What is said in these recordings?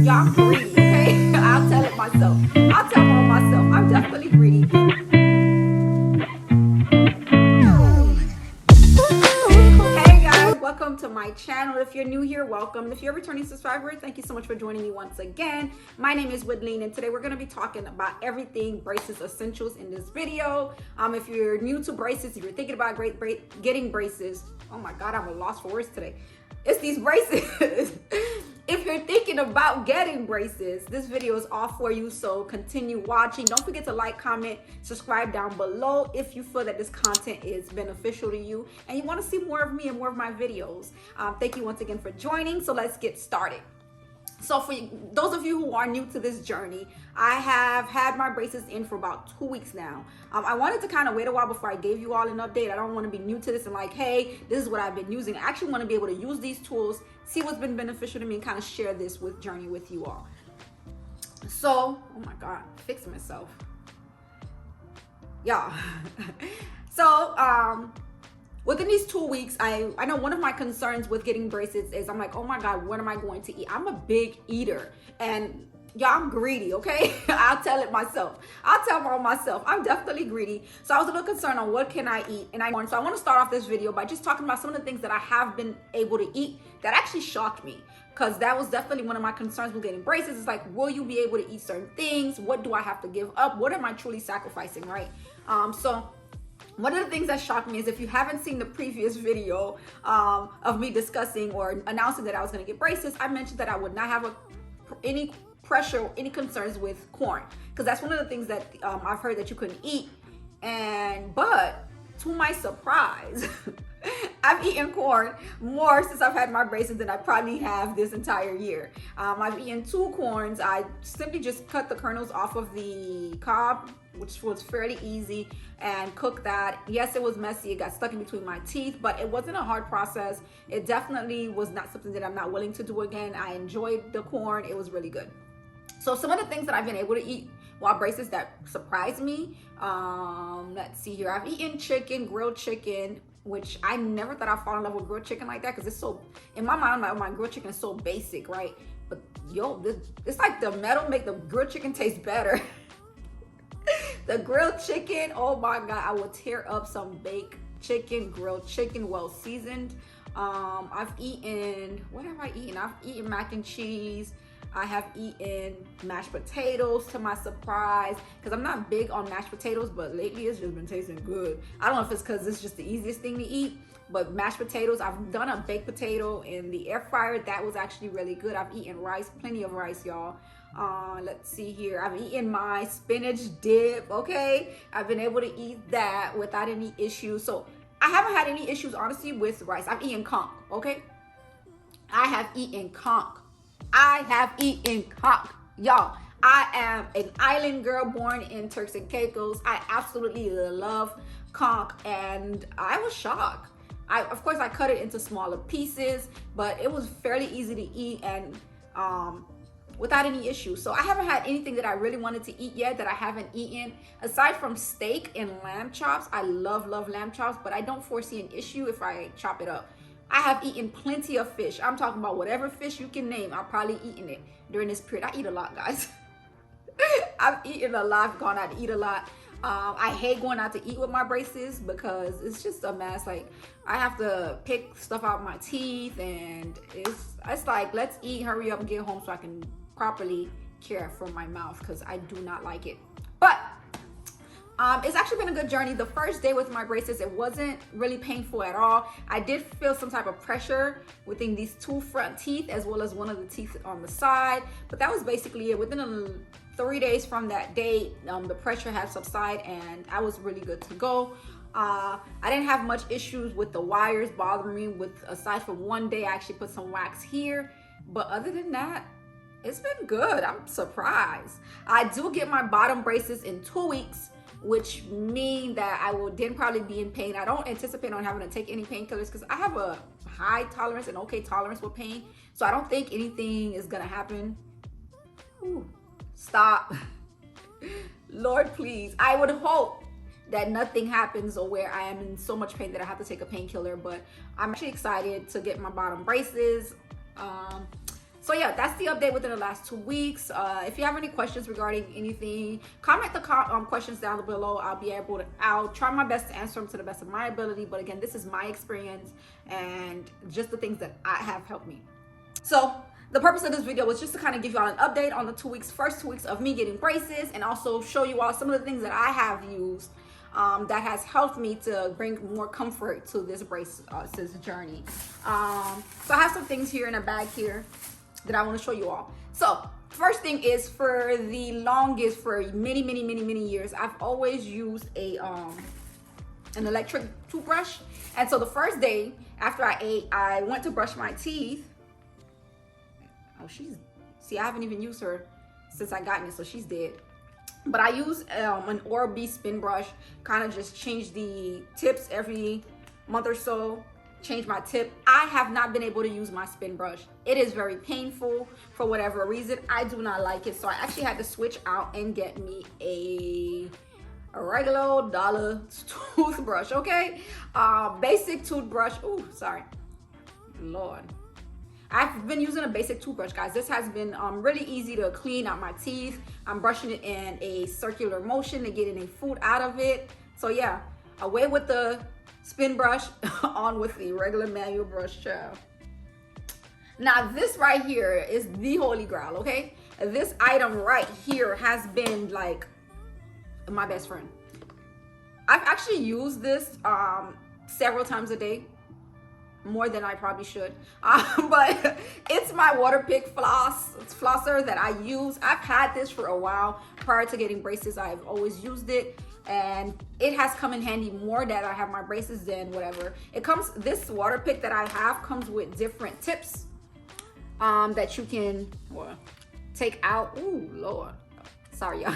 Y'all, I'm greedy, okay? I'll tell it myself. I'll tell more myself. I'm definitely greedy. Hey guys, welcome to my channel. If you're new here, welcome. If you're a returning subscriber, thank you so much for joining me once again. My name is Hygene, and today we're going to be talking about everything braces essentials in this video. If you're new to braces, if you're thinking about getting braces, oh my god, I'm a loss for words today. It's these braces. If you're thinking about getting braces, this video is all for you, so continue watching. Don't forget to like, comment, subscribe down below if you feel that this content is beneficial to you and you want to see more of me and more of my videos. Thank you once again for joining, so let's get started. So for those of you who are new to this journey, I have had my braces in for about 2 weeks now. I wanted to kind of wait a while before I gave you all an update. I don't want to be new to this and like, hey, this is what I've been using. I actually want to be able to use these tools, see what's been beneficial to me, and kind of share this journey with you all. So, oh my God, fix myself. Y'all. So, within these 2 weeks, I know one of my concerns with getting braces is I'm like, oh my God, what am I going to eat? I'm a big eater, and y'all, I'm greedy, okay? I'll tell it myself. I'll tell more myself. I'm definitely greedy. So I was a little concerned on what can I eat. So I want to start off this video by just talking about some of the things that I have been able to eat that actually shocked me. Because that was definitely one of my concerns with getting braces. It's like, will you be able to eat certain things? What do I have to give up? What am I truly sacrificing, right? So one of the things that shocked me is if you haven't seen the previous video of me discussing or announcing that I was going to get braces, I mentioned that I would not have any pressure, any concerns with corn, because that's one of the things that I've heard that you couldn't eat. But to my surprise, I've eaten corn more since I've had my braces than I probably have this entire year. I've eaten 2 corns. I simply just cut the kernels off of the cob, which was fairly easy, and cooked that. Yes, it was messy. It got stuck in between my teeth, but it wasn't a hard process. It definitely was not something that I'm not willing to do again. I enjoyed the corn. It was really good. So some of the things that I've been able to eat while braces that surprised me, let's see here. I've eaten chicken, grilled chicken, which I never thought I'd fall in love with grilled chicken like that, because it's so, in my mind, my grilled chicken is so basic, right? But yo, it's like the metal make the grilled chicken taste better. The grilled chicken, oh my God, I will tear up some baked chicken, grilled chicken, well seasoned. I've eaten, what have I eaten? I've eaten mac and cheese. I have eaten mashed potatoes to my surprise, because I'm not big on mashed potatoes, but lately it's just been tasting good. I don't know if it's because it's just the easiest thing to eat, but mashed potatoes, I've done a baked potato in the air fryer. That was actually really good. I've eaten rice, plenty of rice, y'all. Let's see here. I've eaten my spinach dip, okay? I've been able to eat that without any issues. So I haven't had any issues, honestly, with rice. I've eaten conch, okay? I have eaten conch. Y'all, I am an island girl born in Turks and Caicos. I absolutely love conch, and I was shocked. Of course, I cut it into smaller pieces, but it was fairly easy to eat and without any issues. So I haven't had anything that I really wanted to eat yet that I haven't eaten. Aside from steak and lamb chops, I love lamb chops, but I don't foresee an issue if I chop it up. I have eaten plenty of fish. I'm talking about whatever fish you can name. I've probably eaten it during this period. I eat a lot, guys. I've eaten a lot, gone out to eat a lot. I hate going out to eat with my braces because it's just a mess. Like, I have to pick stuff out of my teeth, and it's like, let's eat, hurry up and get home so I can properly care for my mouth, because I do not like it. But it's actually been a good journey. The first day with my braces, it wasn't really painful at all. I did feel some type of pressure within these 2 front teeth, as well as one of the teeth on the side, but that was basically it. Within 3 days from that date, the pressure had subsided, and I was really good to go. I didn't have much issues with the wires bothering me, aside from one day I actually put some wax here, but other than that, it's been good. I'm surprised. I do get my bottom braces in 2 weeks, which mean that I will then probably be in pain. I don't anticipate on having to take any painkillers, because I have a high tolerance and okay tolerance with pain. So I don't think anything is gonna happen. Ooh, stop. Lord, please. I would hope that nothing happens or where I am in so much pain that I have to take a painkiller, but I'm actually excited to get my bottom braces. So yeah, that's the update within the last 2 weeks. If you have any questions regarding anything, comment the questions down below. I'll try my best to answer them to the best of my ability. But again, this is my experience and just the things that have helped me. So the purpose of this video was just to kind of give you all an update on the first 2 weeks of me getting braces, and also show you all some of the things that I have used that has helped me to bring more comfort to this braces journey. So I have some things here in a bag here that I want to show you all. So first thing is, for the longest, for many years, I've always used an electric toothbrush. And so the first day after I ate, I went to brush my teeth. Oh, see, I haven't even used her since I got it, so she's dead. But I use an Oral-B spin brush, kind of just change the tips every month or so, change my tip. I have not been able to use my spin brush. It is very painful for whatever reason. I do not like it, so I actually had to switch out and get me a regular old dollar toothbrush, okay? Basic toothbrush. Ooh, sorry, Lord. I've been using a basic toothbrush, guys. This has been really easy to clean out my teeth. I'm brushing it in a circular motion to get any food out of it. So yeah, away with the spin brush, on with the regular manual brush, child. Now this right here is the holy grail, okay? This item right here has been like my best friend. I've actually used this several times a day, more than I probably should, but it's my water pick flosser that I use. I've had this for a while. Prior to getting braces, I've always used it, and it has come in handy more that I have my braces than whatever. This water pick that I have comes with different tips that you can take out. Ooh, Lord, sorry y'all.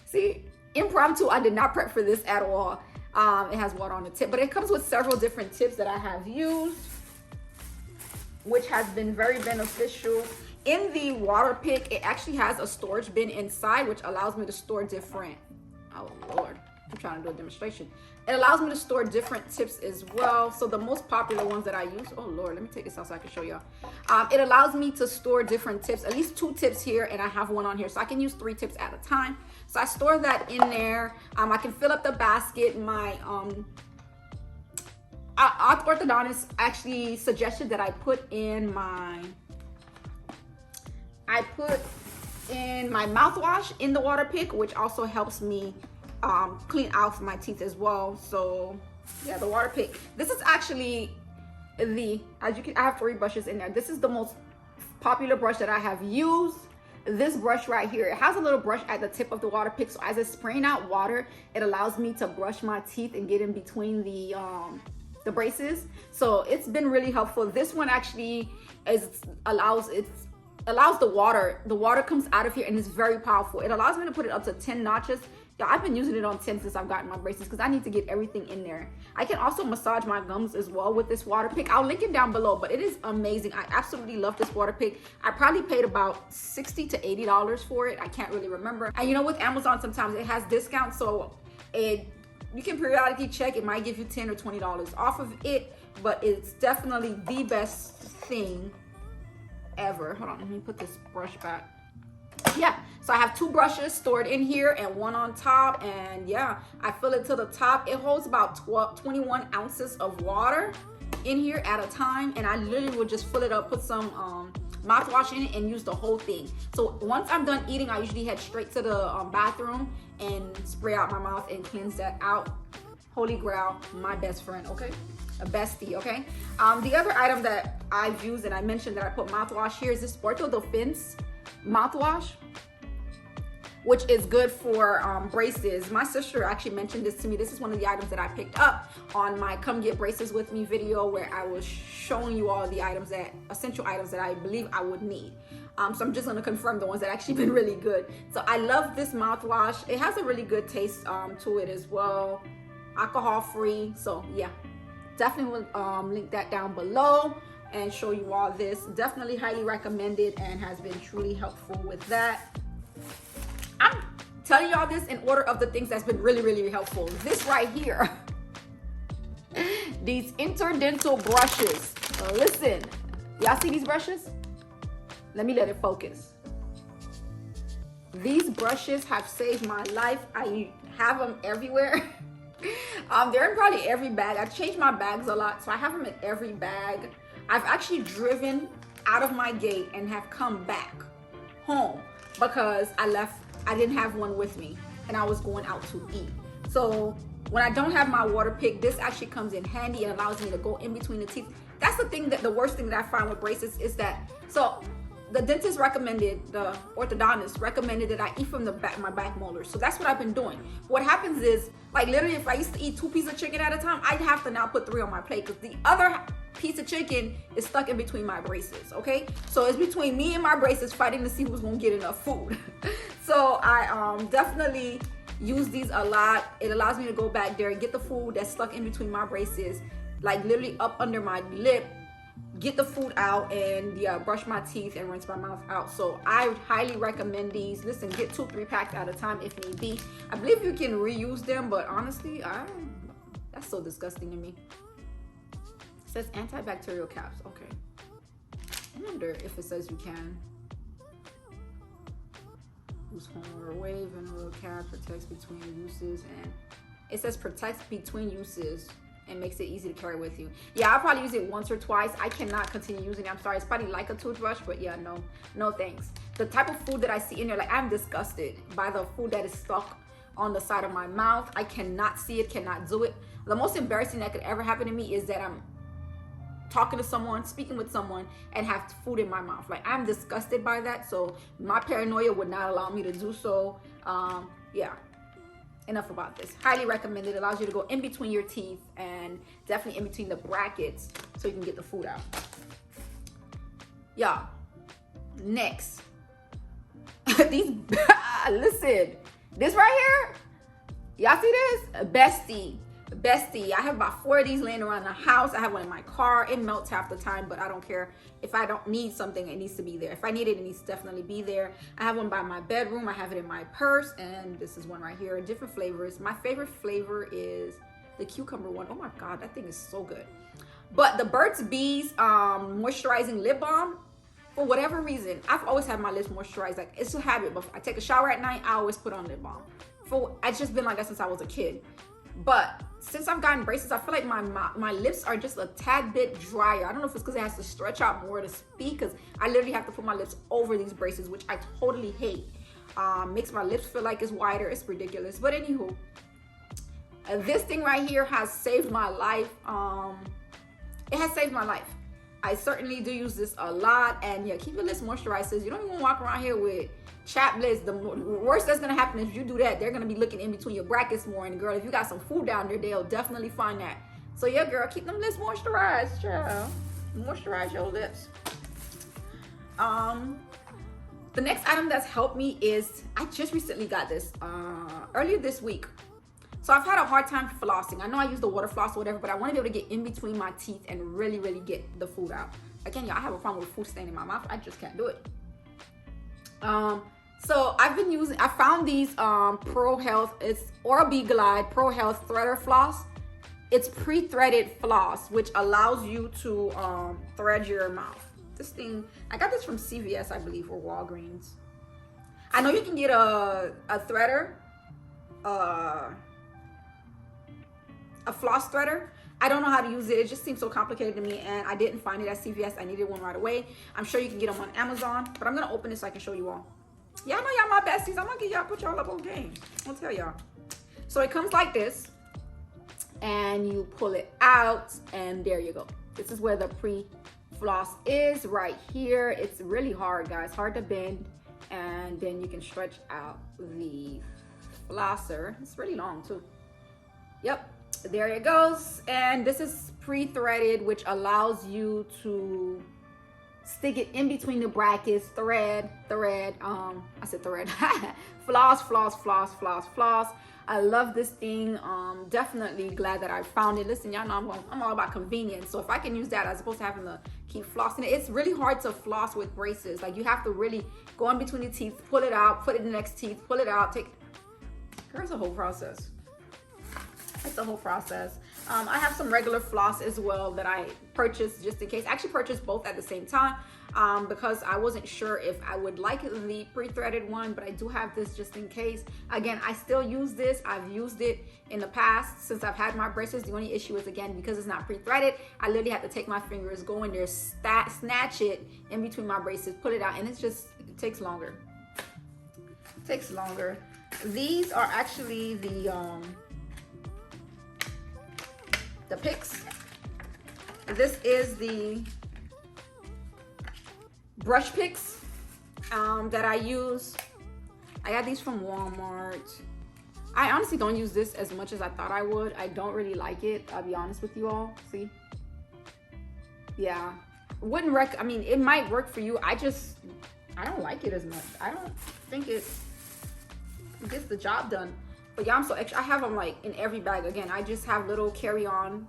See, impromptu, I did not prep for this at all. It has water on the tip, but it comes with several different tips that I have used, which has been very beneficial. In the water pick, it actually has a storage bin inside, which allows me to store different, oh Lord, I'm trying to do a demonstration. It allows me to store different tips as well. So the most popular ones that I use, oh Lord, let me take this out so I can show y'all. It allows me to store different tips, at least 2 tips here, and I have one on here, so I can use 3 tips at a time. So I store that in there. I can fill up the basket. My orthodontist actually suggested that I put in my mouthwash in the water pick, which also helps me clean out my teeth as well. So yeah, the water pick. This is actually I have 3 brushes in there. This is the most popular brush that I have used. This brush right here, it has a little brush at the tip of the water pick, so as it's spraying out water, it allows me to brush my teeth and get in between the braces. So it's been really helpful. This one actually allows the water comes out of here, and it's very powerful. It allows me to put it up to 10 notches. Yeah, I've been using it on 10 since I've gotten my braces, because I need to get everything in there. I can also massage my gums as well with this water pick. I'll link it down below, but it is amazing. I absolutely love this water pick. I probably paid about $60 to $80 for it. I can't really remember. And you know, with Amazon, sometimes it has discounts, so you can periodically check. It might give you $10 or $20 off of it, but it's definitely the best thing ever. Hold on, let me put this brush back. Yeah, so I have 2 brushes stored in here and 1 on top, and yeah, I fill it to the top. It holds about 21 ounces of water in here at a time, and I literally will just fill it up, put some mouthwash in it, and use the whole thing. So once I'm done eating, I usually head straight to the bathroom and spray out my mouth and cleanse that out. Holy grail, my best friend, okay? A bestie, okay? The other item that I've used, and I mentioned that I put mouthwash here, is this orthodontic mouthwash, which is good for braces. My sister actually mentioned this to me. This is one of the items that I picked up on my Come Get Braces With Me video, where I was showing you all the essential items that I believe I would need. So I'm just gonna confirm the ones that actually been really good. So I love this mouthwash. It has a really good taste to it as well. Alcohol free, so yeah. Definitely will link that down below and show you all this. Definitely highly recommended and has been truly helpful with that. I'm telling y'all this in order of the things that's been really helpful. This right here, these interdental brushes. Listen, y'all see these brushes? Let me let it focus. These brushes have saved my life. I have them everywhere. They're in probably every bag. I change my bags a lot, so I have them in every bag. I've actually driven out of my gate and have come back home because I didn't have one with me and I was going out to eat. So when I don't have my water pick, this actually comes in handy and allows me to go in between the teeth. That's the worst thing that I find with braces is that, so the dentist recommended, the orthodontist recommended that I eat from my back molars. So that's what I've been doing. What happens is, like literally if I used to eat 2 pieces of chicken at a time, I'd have to now put 3 on my plate because the other piece of chicken is stuck in between my braces, okay? So it's between me and my braces fighting to see who's gonna get enough food. So I definitely use these a lot. It allows me to go back there and get the food that's stuck in between my braces, like literally up under my lip, get the food out, and brush my teeth and rinse my mouth out. So I would highly recommend these. Listen, get 2-3 packs at a time if need be. I believe you can reuse them, but honestly, that's so disgusting to me. It says antibacterial caps. Okay, I wonder if it says you can. Use home or away. Vanilla cap protects between uses, and it says protects between uses and makes it easy to carry with you. Yeah, I'll probably use it once or twice. I cannot continue using it. I'm sorry. It's probably like a toothbrush, but yeah, no thanks. The type of food that I see in there, like I'm disgusted by the food that is stuck on the side of my mouth. I cannot see it, cannot do it. The most embarrassing that could ever happen to me is that I'm talking to someone, speaking with someone, and have food in my mouth. Like I'm disgusted by that. So my paranoia would not allow me to do so. Yeah. Enough about this. Highly recommended. It allows you to go in between your teeth and definitely in between the brackets so you can get the food out. Y'all, next. These, listen, this right here, y'all see this? Bestie. I have about 4 of these laying around the house. I have one in my car. It melts half the time, but I don't care. If I don't need something, it needs to be there. If I need it, it needs to definitely be there. I have one by my bedroom. I have it in my purse, and this is one right here. Different flavors. My favorite flavor is the cucumber one. Oh my God, that thing is so good. But the Burt's Bees moisturizing lip balm, for whatever reason, I've always had my lips moisturized. Like it's a habit, but I take a shower at night, I always put on lip balm. It's just been like that since I was a kid. But since I've gotten braces, I feel like my lips are just a tad bit drier. I don't know if it's because it has to stretch out more to speak, because I literally have to put my lips over these braces, which I totally hate. Makes my lips feel like it's wider. It's ridiculous. But anywho, this thing right here has saved my life. It has saved my life. I certainly do use this a lot. And yeah, keep your lips moisturized. You don't even walk around here with chapped lips. The worst that's gonna happen is if you do that, they're gonna be looking in between your brackets more. And girl, if you got some food down there, they'll definitely find that. So yeah, girl, keep them lips moisturized, child. Moisturize your lips. The next item that's helped me is, I just recently got this earlier this week. So I've had a hard time flossing. I know I use the water floss or whatever, but I want to be able to get in between my teeth and really, really get the food out. Again, y'all, I have a problem with food staying in my mouth. I just can't do it. So I found these Pro Health, it's Oral-B Glide Pro Health Threader Floss. It's pre-threaded floss, which allows you to thread your mouth. This thing, I got this from CVS, I believe, or Walgreens. I know you can get a threader, a floss threader. I don't know how to use it. It just seems so complicated to me, and I didn't find it at CVS. I needed one right away. I'm sure you can get them on Amazon, but I'm gonna open this so I can show you all. Y'all know y'all my besties. I'm gonna get y'all, put y'all up on game. I'll tell y'all. So it comes like this, and you pull it out, and there you go. This is where the pre-floss is, right here. It's really hard, guys, hard to bend, and then you can stretch out the flosser. It's really long too. Yep, there it goes. And this is pre-threaded, which allows you to stick it in between the brackets, thread, I said thread, floss. I love this thing. Definitely glad that I found it. Listen, y'all know I'm all about convenience. So if I can use that as opposed to having to keep flossing it, it's really hard to floss with braces. Like you have to really go in between the teeth, pull it out, put it in the next teeth, pull it out, here's the whole process. It's the whole process. I have some regular floss as well that I purchased just in case. I actually purchased both at the same time. because I wasn't sure if I would like the pre-threaded one, but I do have this just in case. Again, I still use this. I've used it in the past since I've had my braces. The only issue is, again, because it's not pre-threaded, I literally have to take my fingers, go in there, snatch it in between my braces, put it out, and it takes longer. It takes longer. These are actually the picks. This is the brush picks that I use. I got these from Walmart. I honestly don't use this as much as I thought I would. I don't really like it, I'll be honest with you all. See? Yeah. Wouldn't I mean, it might work for you. I don't like it as much. I don't think it gets the job done. But yeah, I'm so extra. I have them like in every bag. Again, I just have little carry-on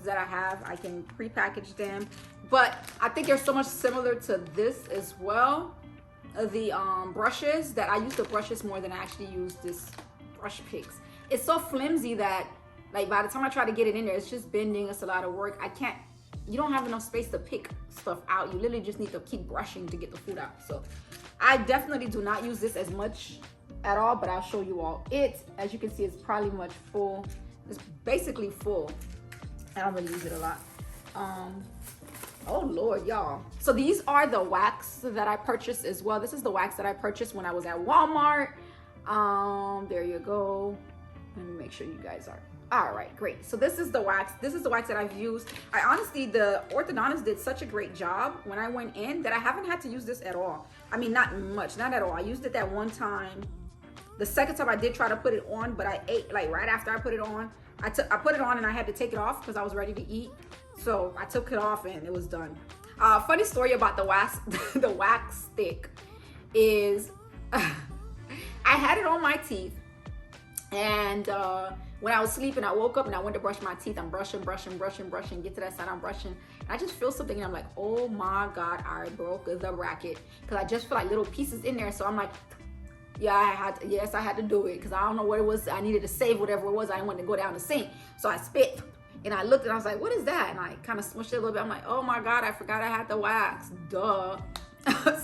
that I have. I can pre-package them. But I think they're so much similar to this as well. The brushes, that I use the brushes more than I actually use this brush picks. It's so flimsy that like by the time I try to get it in there, it's just bending. It's a lot of work. You don't have enough space to pick stuff out. You literally just need to keep brushing to get the food out. So I definitely do not use this as much at all, but I'll show you all. It, as you can see, it's probably much full. It's basically full. I don't really use it a lot. Oh Lord, y'all. So these are the wax that I purchased as well. This is the wax that I purchased when I was at Walmart. There you go. Let me make sure you guys are. All right, great. So this is the wax. This is the wax that I've used. I honestly, the orthodontist did such a great job when I went in that I haven't had to use this at all. I mean, not much, not at all. I used it that one time. The second time I did try to put it on, but I ate like right after I put it on. I put it on and I had to take it off because I was ready to eat. So I took it off and it was done. Funny story about the wax, the wax stick is I had it on my teeth, and when I was sleeping, I woke up and I went to brush my teeth. I'm brushing, get to that side, I'm brushing. And I just feel something and I'm like, oh my God, I broke the bracket. Because I just feel like little pieces in there. So I'm like, yeah, I had to do it because I don't know what it was. I needed to save whatever it was. I didn't want to go down the sink. So I spit and I looked and I was like, what is that? And I kind of smushed it a little bit. I'm like, oh my God, I forgot I had the wax. Duh.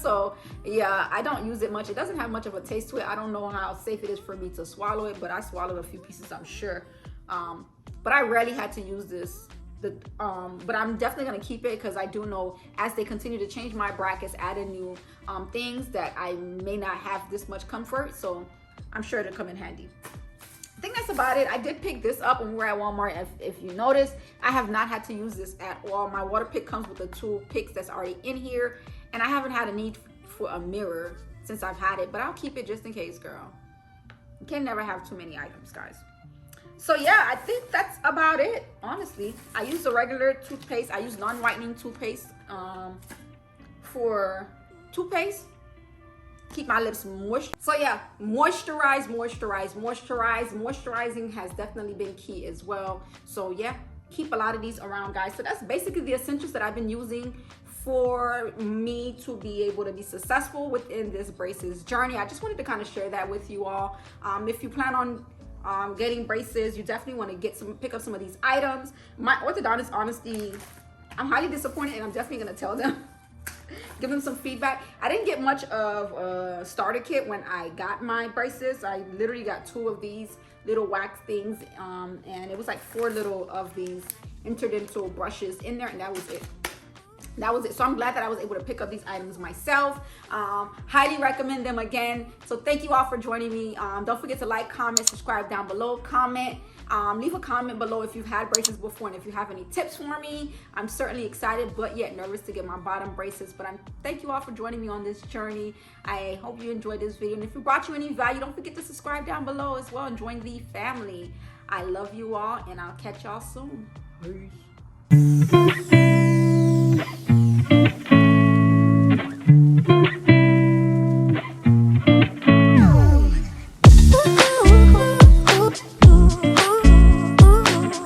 So yeah, I don't use it much. It doesn't have much of a taste to it. I don't know how safe it is for me to swallow it, but I swallowed a few pieces, I'm sure. But I rarely had to use this. But I'm definitely gonna keep it because I do know as they continue to change my brackets, add in new things, that I may not have this much comfort. So I'm sure it'll come in handy. I think that's about it. I did pick this up when we were at Walmart. If you notice, I have not had to use this at all. My water pick comes with the 2 picks that's already in here, and I haven't had a need for a mirror since I've had it, but I'll keep it just in case, girl. You can never have too many items, guys. So yeah, I think that's about it, honestly. I use the regular toothpaste. I use non-whitening toothpaste for toothpaste. Keep my lips moist. So yeah, moisturize. Moisturizing has definitely been key as well. So yeah, keep a lot of these around, guys. So that's basically the essentials that I've been using for me to be able to be successful within this braces journey. I just wanted to kind of share that with you all. If you plan on getting braces, you definitely want to pick up some of these items. My orthodontist, honestly, I'm highly disappointed, and I'm definitely going to tell them. Give them some feedback. I didn't get much of a starter kit when I got my braces. I literally got 2 of these little wax things, and it was like 4 little of these interdental brushes in there, and that was it. So I'm glad that I was able to pick up these items myself. Highly recommend them again. So thank you all for joining me. Don't forget to like, comment, subscribe down below, comment. Leave a comment below if you've had braces before and if you have any tips for me. I'm certainly excited but yet nervous to get my bottom braces. But thank you all for joining me on this journey. I hope you enjoyed this video. And if it brought you any value, don't forget to subscribe down below as well and join the family. I love you all, and I'll catch y'all soon. Peace.